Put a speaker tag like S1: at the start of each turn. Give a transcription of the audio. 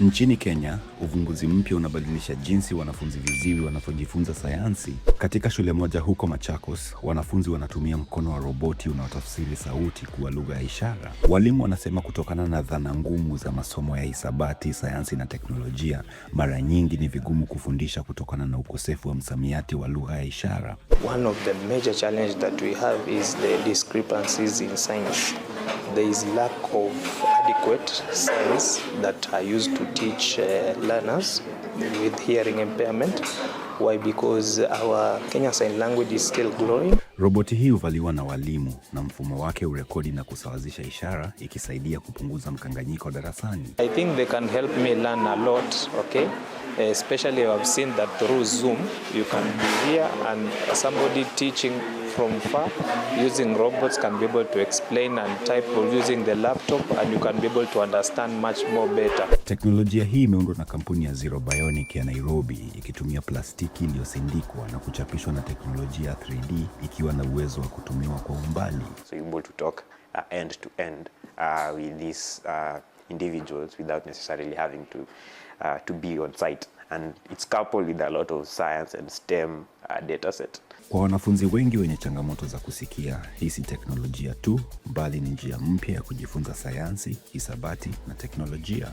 S1: Nchini Kenya, uvumbuzi mpya unabadilisha jinsi wanafunzi viziwi wanavyojifunza sayansi. Katika shule moja huko Machakos, wanafunzi wanatumia mkono wa roboti unaotafsiri sauti kuwa lugha ya ishara. Walimu wanasema kutokana na dhana ngumu za masomo ya hisabati, sayansi na teknolojia, mara nyingi ni vigumu kufundisha kutokana na ukosefu wa msamiati wa lugha ya ishara.
S2: One of the major challenges that we have is the discrepancies in science. There is lack of adequate science that are used to teach learners with hearing impairment. Why? Because our Kenya Sign Language is still growing.
S1: Roboti hii huvaliwa na walimu na mfumo wake urekodi na kusawazisha ishara, ikisaidia kupunguza mkanganyiko darasani.
S2: I think they can help me learn a lot, okay? Especially I've seen that through Zoom, you can be here and somebody teaching from far using robots can be able to explain and type using the laptop, and you can be able to understand much more better.
S1: Teknolojia hii imeundwa na kampuni ya Zero Bionic ya Nairobi, ikitumia plastiki iliyosindikwa na kuchapishwa na teknolojia 3D, ikiwa na uwezo wa kutumiwa kwa umbali.
S3: So you're able to talk end to end with these individuals without necessarily having to be on site, and it's coupled with a lot of science and STEM data set.
S1: Kwa wanafunzi wengi wenye changamoto za kusikia, hii si teknolojia tu, bali ni njia mpya ya kujifunza sayansi, hisabati na teknolojia.